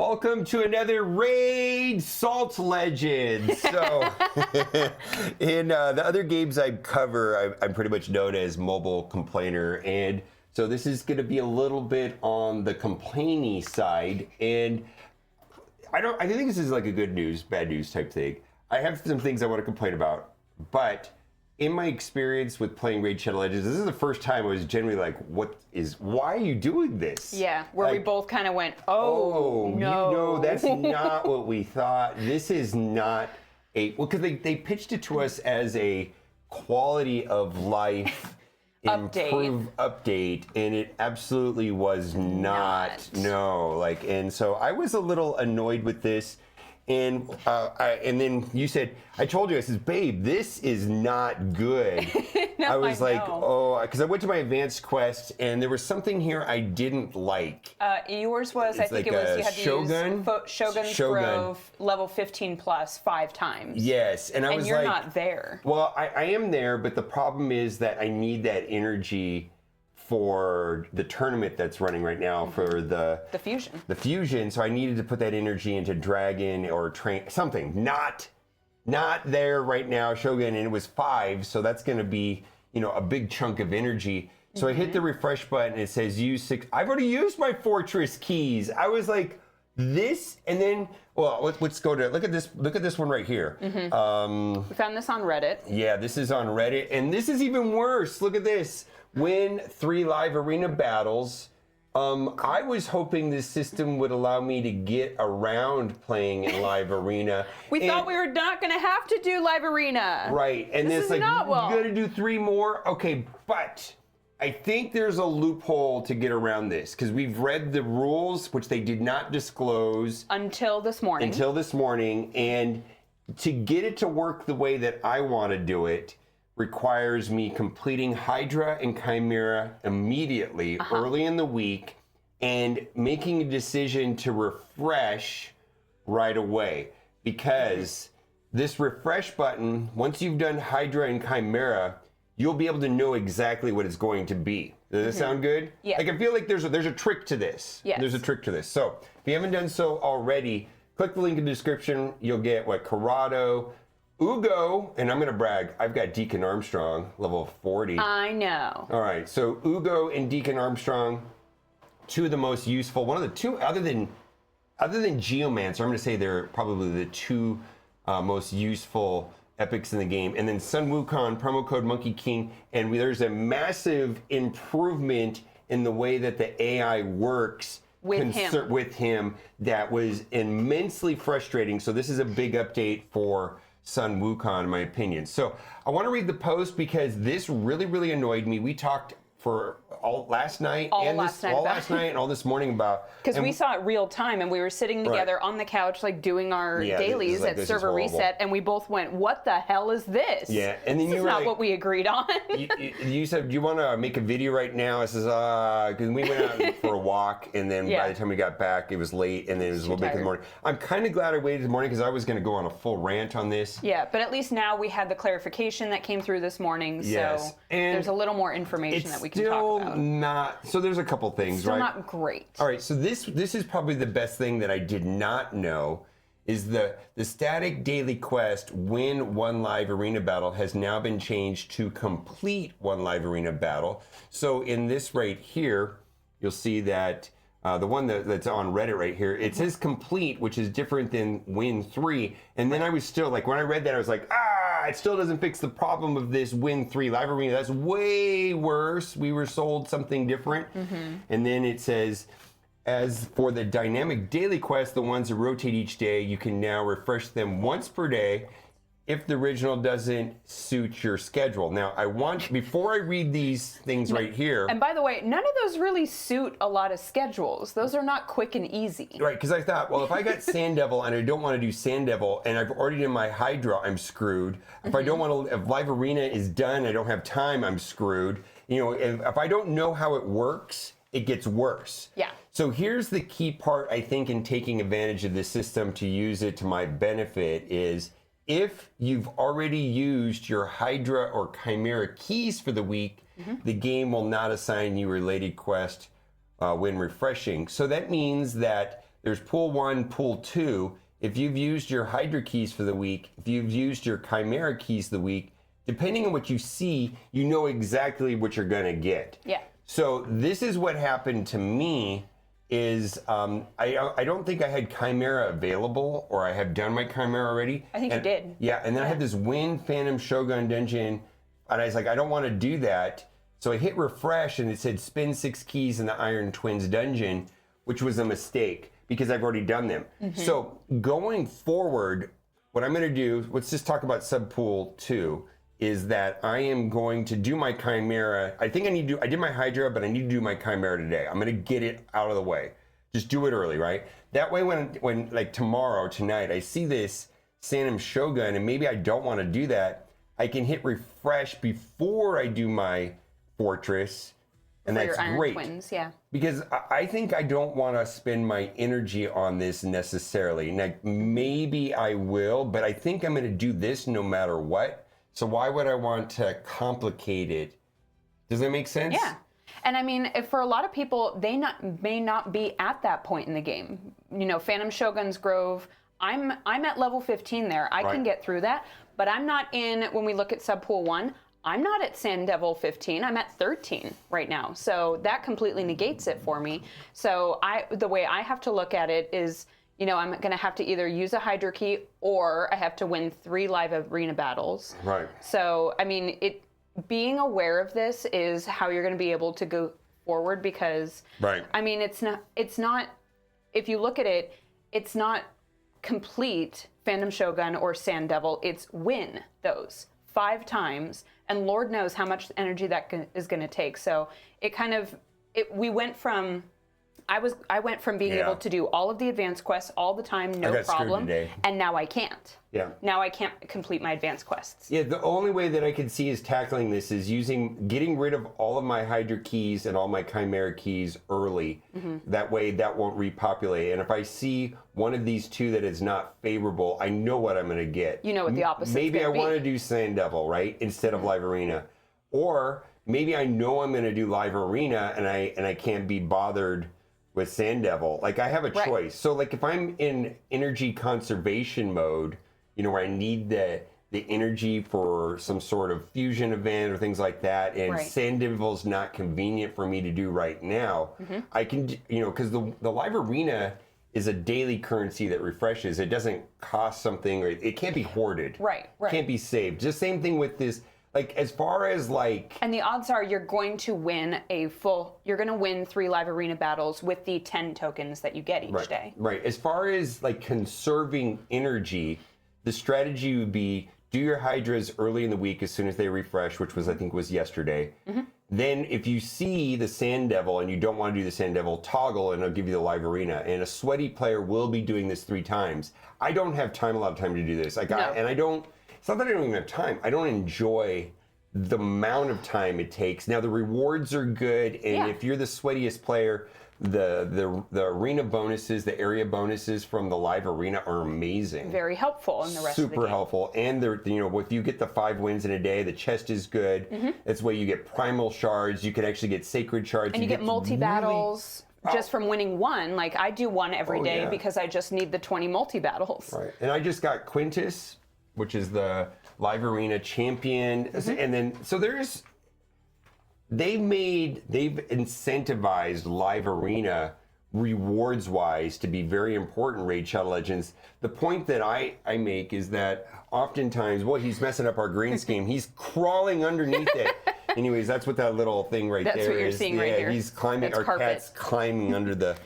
Welcome to another Raid Salt Legends. So, in the other games I cover, I'm pretty much known as mobile complainer, and so this is going to be a little bit on the complainy side. And I think this is like a good news, bad news type thing. I have some things I want to complain about, but in my experience with playing Raid Shadow Legends, this is the first time I was generally like, why are you doing this? Yeah, where we both kind of went, oh, no. No, that's not what we thought. This is not because they pitched it to us as a quality of life update, and it absolutely was not. No, and so I was a little annoyed with this. And then you said, I told you, I said, babe, this is not good. No, I was because I went to my advanced quest and there was something here I didn't like. Yours was, I think it was, you had to use Shogun's Grove level 15 plus 5 times. Yes, and I was like, you're not there. Well, I am there, but the problem is that I need that energy for the tournament that's running right now for the fusion. The fusion, so I needed to put that energy into Dragon or Train, something. Not there right now, Shogun, and it was 5, so that's going to be, a big chunk of energy. So I hit the refresh button, and it says use 6. I've already used my fortress keys. I was like, this, and then, well, let's go to, look at this one right here. We found this on Reddit. Yeah, this is on Reddit, and this is even worse. Look at this. Win 3 live arena battles. I was hoping this system would allow me to get around playing in live arena. We thought we were not going to have to do live arena. Right, and this it's like, you got to do 3 more? Okay, but I think there's a loophole to get around this, because we've read the rules, which they did not disclose. Until this morning. And to get it to work the way that I want to do it, requires me completing Hydra and Chimera immediately, early in the week, and making a decision to refresh right away. Because this refresh button, once you've done Hydra and Chimera, you'll be able to know exactly what it's going to be. Does that sound good? Yeah. I feel like there's a trick to this. Yes. There's a trick to this. So if you haven't done so already, click the link in the description. You'll get Corrado, Ugo, and I'm going to brag, I've got Deacon Armstrong, level 40. I know. All right, so Ugo and Deacon Armstrong, 2 of the most useful. One of the 2, other than Geomancer, I'm going to say they're probably the 2 most useful epics in the game. And then Sun Wukong, promo code Monkey King, and there's a massive improvement in the way that the AI works with him that was immensely frustrating. So this is a big update for Sun Wukong, in my opinion. So I want to read the post because this really, really annoyed me. We talked for all last night and all this morning about, because we saw it real time and we were sitting together on the couch doing our dailies at server reset, and we both went, what the hell is this? Yeah, and then this is not what we agreed on. you said, do you want to make a video right now? I says, because we went out for a walk, and then by the time we got back it was late, and then it was a little bit in the morning. I'm kind of glad I waited in the morning because I was going to go on a full rant on this. Yeah, but at least now we had the clarification that came through this morning, so there's a little more information that we can talk about. Not so. There's a couple things, still not great. All right, so this is probably the best thing that I did not know is the static daily quest win 1 live arena battle has now been changed to complete 1 live arena battle. So in this right here, you'll see that the one that's on Reddit right here, it says complete, which is different than win 3. And then I was still like, when I read that, I was like, it still doesn't fix the problem of this win 3 live arena. That's way worse. We were sold something different. And then it says, as for the dynamic daily quests, the ones that rotate each day, you can now refresh them once per day if the original doesn't suit your schedule. Now, before I read these things right here. And by the way, none of those really suit a lot of schedules. Those are not quick and easy. Right, because I thought, well, if I got Sand Devil and I don't want to do Sand Devil and I've already done my Hydra, I'm screwed. If I don't want to, if Live Arena is done, I don't have time, I'm screwed. If I don't know how it works, it gets worse. Yeah. So here's the key part, I think, in taking advantage of this system to use it to my benefit is, if you've already used your Hydra or Chimera keys for the week, the game will not assign you related quest when refreshing. So that means that there's pool 1, pool 2. If you've used your Hydra keys for the week, if you've used your Chimera keys the week, depending on what you see, you know exactly what you're going to get. Yeah. So this is what happened to me is I don't think I had Chimera available, or I have done my Chimera already. I think you did. Yeah, and then I had this Win Phantom Shogun Dungeon, and I was like, I don't want to do that. So I hit refresh, and it said spin 6 keys in the Iron Twins dungeon, which was a mistake because I've already done them. So going forward, what I'm going to do, let's just talk about subpool 2, is that I am going to do my Chimera. I think I did my Hydra, but I need to do my Chimera today. I'm going to get it out of the way. Just do it early, right? That way when like tomorrow, tonight, I see this Phantom Shogun, and maybe I don't want to do that, I can hit refresh before I do my Fortress, and For that's your Iron great. Twins, yeah. Because I think I don't want to spend my energy on this necessarily. Like, maybe I will, but I think I'm going to do this no matter what. So why would I want to complicate it? Does that make sense? Yeah. And I mean, for a lot of people, they may not be at that point in the game. You know, Phantom Shogun's Grove, I'm at level 15 there. I can get through that, but I'm not in, when we look at subpool 1, I'm not at Sand Devil 15. I'm at 13 right now. So that completely negates it for me. So the way I have to look at it is, you know, I'm going to have to either use a Hydra key or I have to win 3 live arena battles. Right. So, I mean, being aware of this is how you're going to be able to go forward because, I mean, it's not, if you look at it, it's not complete Phantom Shogun or Sand Devil. It's win those 5 times. And Lord knows how much energy that is going to take. So it kind of, we went from, I went from being able to do all of the advanced quests all the time, no problem, and now I can't. Yeah. Now I can't complete my advanced quests. Yeah, the only way that I could see is tackling this is getting rid of all of my Hydra keys and all my Chimera keys early. That way that won't repopulate. And if I see one of these 2 that is not favorable, I know what I'm going to get. You know what the opposite is. Maybe I want to do Sand Devil, right, instead of Live Arena. Or maybe I know I'm going to do Live Arena and I can't be bothered with Sand Devil. Like, I have a choice. So like if I'm in energy conservation mode, you know, where I need the energy for some sort of fusion event or things like that, and Sand Devil's not convenient for me to do right now, I can, you know, because the Live Arena is a daily currency that refreshes. It doesn't cost something, or it can't be hoarded. Right. Can't be saved. Just same thing with this. Like, as far as like... And the odds are you're going to win you're going to win 3 live arena battles with the 10 tokens that you get each day. Right. As far as like conserving energy, the strategy would be do your Hydras early in the week as soon as they refresh, which I think was yesterday. Then if you see the Sand Devil and you don't want to do the Sand Devil, toggle and it'll give you the live arena. And a sweaty player will be doing this 3 times. I don't have a lot of time to do this. Like, it's not that I don't even have time. I don't enjoy the amount of time it takes. Now, the rewards are good, and if you're the sweatiest player, the arena bonuses, the area bonuses from the live arena are amazing. Very helpful in the rest of the game. Super helpful. And they're, you know, if you get the 5 wins in a day, the chest is good. That's where you get primal shards. You can actually get sacred shards. And you get multi-battles. Just from winning 1, like I do 1 every day because I just need the 20 multi-battles. Right. And I just got Quintus, which is the Live Arena champion. And then, so they've incentivized Live Arena rewards-wise to be very important, Raid Shadow Legends. The point that I make is that oftentimes, he's messing up our green scheme. He's crawling underneath it. Anyways, that's what that little thing there is. That's what you're seeing right here. He's climbing, our cat's climbing under the...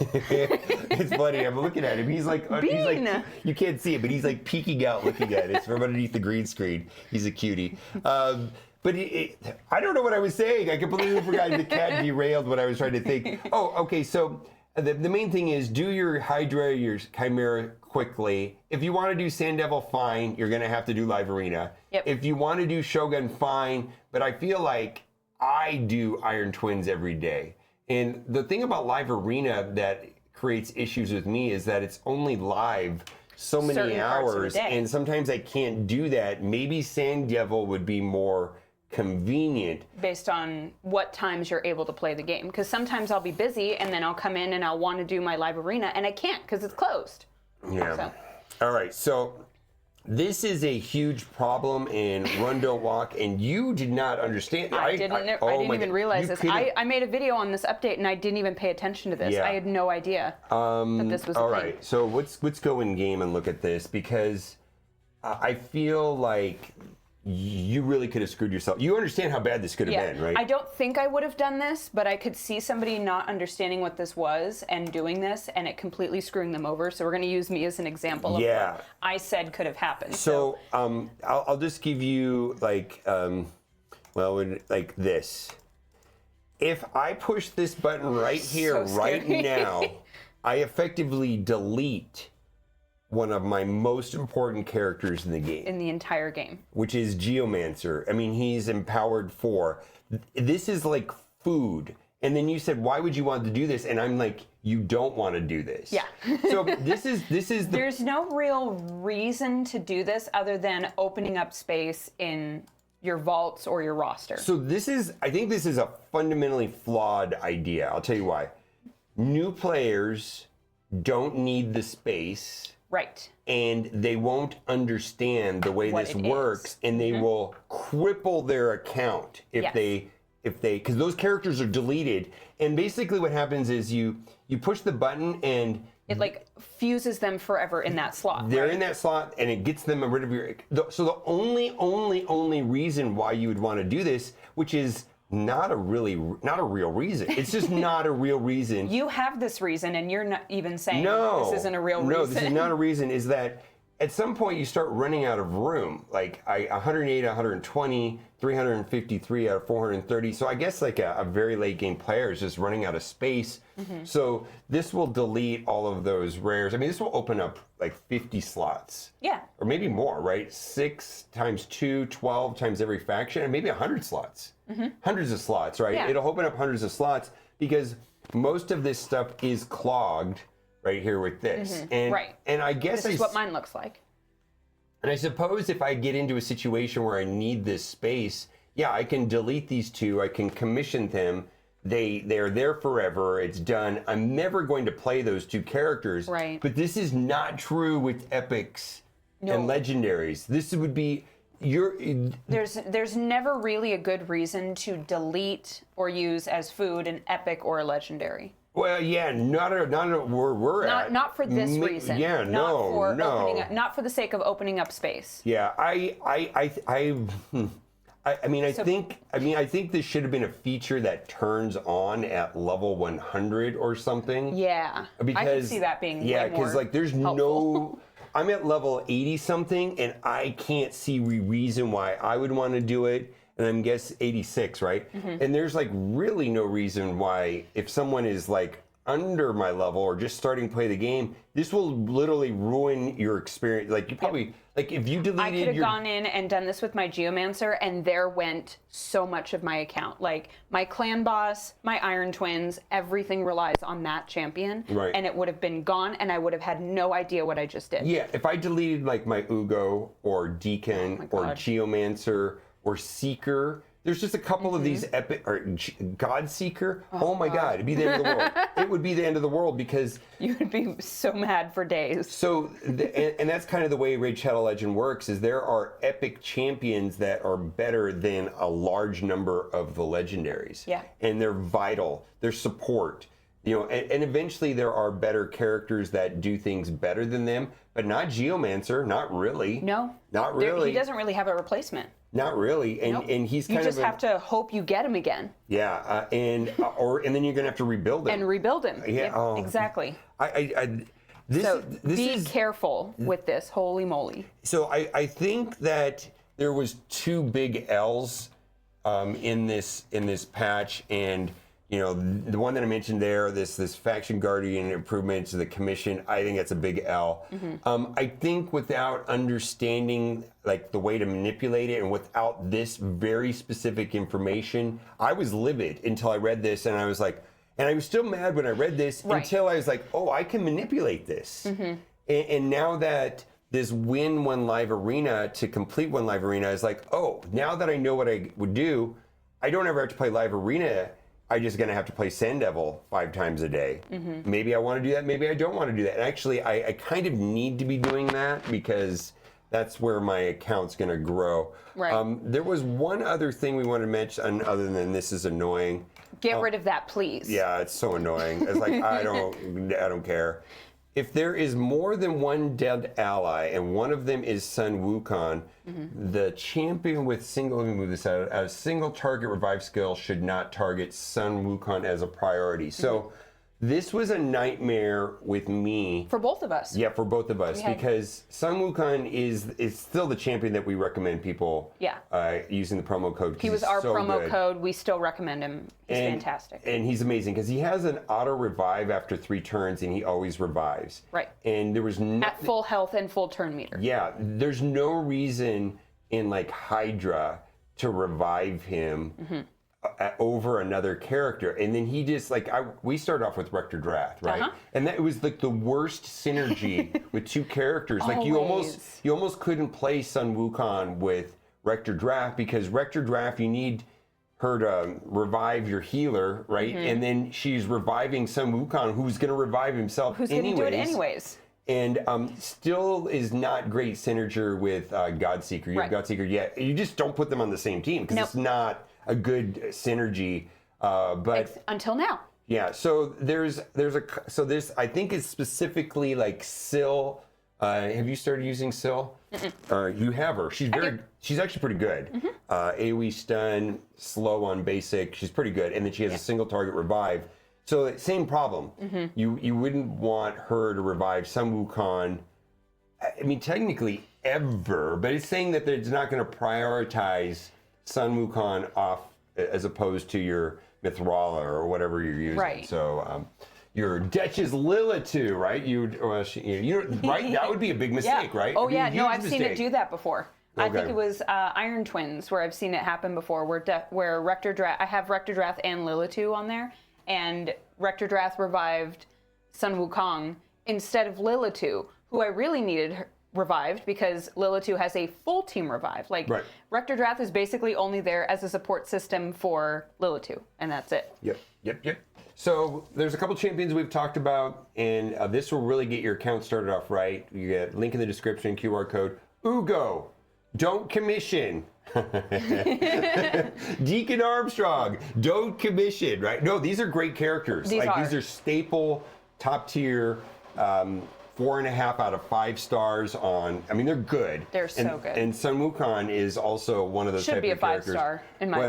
It's funny. I'm looking at him. He's like, you can't see it, but he's like peeking out, looking at it. It's from underneath the green screen. He's a cutie. But I don't know what I was saying. I completely forgot. The cat derailed what I was trying to think. Oh, okay. So the main thing is do your Hydra, your Chimera quickly. If you want to do Sand Devil, fine. You're going to have to do Live Arena. If you want to do Shogun, fine. But I feel like I do Iron Twins every day. And the thing about Live Arena that creates issues with me is that it's only live so many hours, and sometimes I can't do that. Maybe Sand Devil would be more convenient. Based on what times you're able to play the game. Because sometimes I'll be busy and then I'll come in and I'll want to do my live arena and I can't because it's closed. Yeah. So. All right. So this is a huge problem in Run Don't Walk, and you did not understand. I didn't even realize this. I made a video on this update and I didn't even pay attention to this. Yeah. I had no idea that this was a thing. All right. So let's go in game and look at this, because I feel like you really could have screwed yourself. You understand how bad this could have been, right? I don't think I would have done this, but I could see somebody not understanding what this was and doing this and it completely screwing them over. So we're going to use me as an example of what I said could have happened. So I'll just give you like this. If I push this button right here, right now, I effectively delete one of my most important characters in the game. In the entire game. Which is Geomancer. I mean, he's empowered 4. This is like food. And then you said, why would you want to do this? And I'm like, you don't want to do this. Yeah. So this is There's no real reason to do this other than opening up space in your vaults or your roster. So I think this is a fundamentally flawed idea. I'll tell you why. New players don't need the space. Right. And they won't understand the way this works, and they will cripple their account if they because those characters are deleted. And basically what happens is you push the button and it like fuses them forever in that slot. They're in that slot, and it gets them rid of your. So the only reason why you would want to do this, which is not a real reason. It's just not a real reason. You have this reason, and you're not even saying this isn't a real reason. No, this is not a reason. Is that at some point you start running out of room. Like 108, 120, 353 out of 430. So I guess like a very late game player is just running out of space. So this will delete all of those rares. I mean, this will open up like 50 slots. Yeah. Or maybe more, right? 6 times 2, 12 times every faction, and maybe 100 slots. Hundreds of slots, right? Yeah. It'll open up hundreds of slots because most of this stuff is clogged right here with this. And I guess this is what mine looks like. And I suppose if I get into a situation where I need this space, yeah, I can delete these 2. I can commission them. They're there forever. It's done. I'm never going to play those 2 characters. Right. But this is not true with epics and legendaries. This would be there's never really a good reason to delete or use as food an epic or a legendary. Well, yeah, not where we're at. Not for this reason. Yeah, not for the sake of opening up space. Yeah, I think this should have been a feature that turns on at level 100 or something. Yeah, because I can see that being way more like there's helpful. I'm at level 80 something, and I can't see reason why I would want to do it. And I'm guess 86, right? And there's like really no reason why, if someone is like under my level or just starting to play the game, this will literally ruin your experience. Like you probably, like if you deleted I could have gone in and done this with my Geomancer, and there went so much of my account. Like my clan boss, my Iron Twins, everything relies on that champion. Right. And it would have been gone, and I would have had no idea what I just did. Yeah, if I deleted like my Ugo or Deacon or Geomancer or Seeker, there's just a couple of these epic, or God Seeker. Oh my God, it'd be the end of the world. It would be the end of the world because you would be so mad for days. So, and that's kind of the way Raid Shadow Legend works. Is there are epic champions that are better than a large number of the legendaries. Yeah. And they're vital. They're support. You know, and eventually there are better characters that do things better than them, but not Geomancer. Not really. No. Not really. He doesn't really have a replacement. Not really, and and he's kind of. You just have to hope you get him again. Yeah, and then you're gonna have to rebuild him. And rebuild him. Yeah, yep, exactly. This be careful with this. Holy moly! So I think that there was 2 big L's in this patch, and you know the one that I mentioned there, this faction guardian improvement to the commission. I think that's a big L. I think without understanding like the way to manipulate it, and without this very specific information, I was livid until I read this, and I was like, and I was still mad when I read this until I was like, oh, I can manipulate this. And now that this win one live arena to complete one live arena is like, oh, now that I know what I would do, I don't ever have to play live arena. I'm just going to have to play Sand Devil 5 times a day. Maybe I want to do that. Maybe I don't want to do that. And actually, I kind of need to be doing that because that's where my account's going to grow. Right. There was one other thing we wanted to mention, other than this is annoying. Get rid of that, please. Yeah, it's so annoying. It's like, I don't care. If there is more than one dead ally and one of them is Sun Wukong, the champion with single, let me move this out, a single target revive skill should not target Sun Wukong as a priority. So this was a nightmare with me. For both of us. Yeah, for both of us, because Sun Wukong is still the champion that we recommend people using the promo code. He was our promo code. We still recommend him. He's fantastic. And he's amazing because he has an auto revive after 3 turns and he always revives. Right. And there was at full health and full turn meter. Yeah, there's no reason in like Hydra to revive him over another character, and then he just like we started off with Rector Drath, right? And that was like the worst synergy with 2 characters. Like you almost couldn't play Sun Wukong with Rector Drath because Rector Drath you need her to revive your healer, right? And then she's reviving Sun Wukong, who's going to revive himself who's going to do it anyways. And still is not great synergy with Godseeker. You have Godseeker, you just don't put them on the same team because it's not a good synergy, but until now. Yeah, so there's this I think is specifically like Syl. Have you started using Syl? You have her. She's actually pretty good. AoE stun, slow on basic. She's pretty good, and then she has a single target revive. So same problem. You wouldn't want her to revive Sun Wukong. I mean, technically ever, but it's saying that it's not going to prioritize Sun Wukong off as opposed to your Mithrala or whatever you're using. Right. So your Duchess Lilitu, right? Right? That would be a big mistake, right? Oh yeah, no, I've seen it do that before. I think it was Iron Twins where I've seen it happen before, where Rector Drath, I have Rector Drath and Lilitu on there, and Rector Drath revived Sun Wukong instead of Lilitu, who I really needed revived because Lilitu has a full team revive. Like Rector Drath is basically only there as a support system for Lilitu, and that's it. Yep. So there's a couple champions we've talked about, and this will really get your account started off right. You get link in the description, QR code. Ugo, don't commission. Deacon Armstrong, don't commission, right? No, these are great characters. These are staple, top tier, 4.5 out of 5 stars on. I mean, they're good. They're so good. And Sun Wukong is also one of those type of characters. Should be a 5-star in my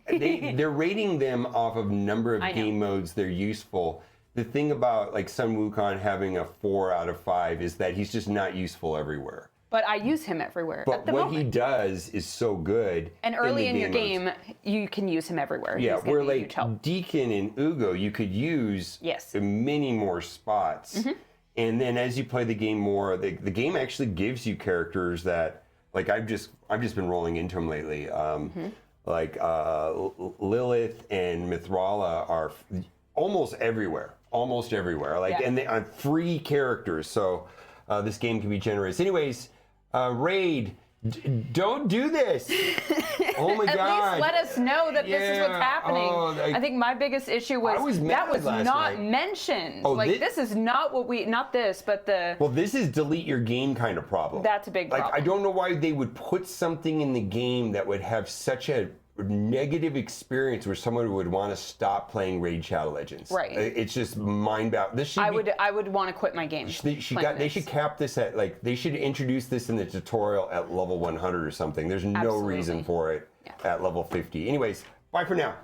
opinion. They're rating them off of number of game modes they're useful. The thing about like Sun Wukong having a 4 out of 5 is that he's just not useful everywhere. But I use him everywhere. But what he does is so good. And early in your game, you can use him everywhere. Yeah, where like Deacon and Ugo, you could use in many more spots. And then as you play the game more, the game actually gives you characters that, like I've just been rolling into them lately. Like Lilith and Mithrala are almost everywhere. Like and they are free characters. So this game can be generous. Anyways. Raid, don't do this. Oh my God. At least let us know that this is what's happening. I think my biggest issue was that was not mentioned. This is not what not this, but the... Well, this is delete your game kind of problem. That's a big problem. I don't know why they would put something in the game that would have such a negative experience where someone would want to stop playing Raid Shadow Legends. Right. It's just mind-boggling. I would want to quit my game. They should cap this at they should introduce this in the tutorial at level 100 or something. There's no reason for it at level 50. Anyways, bye for now.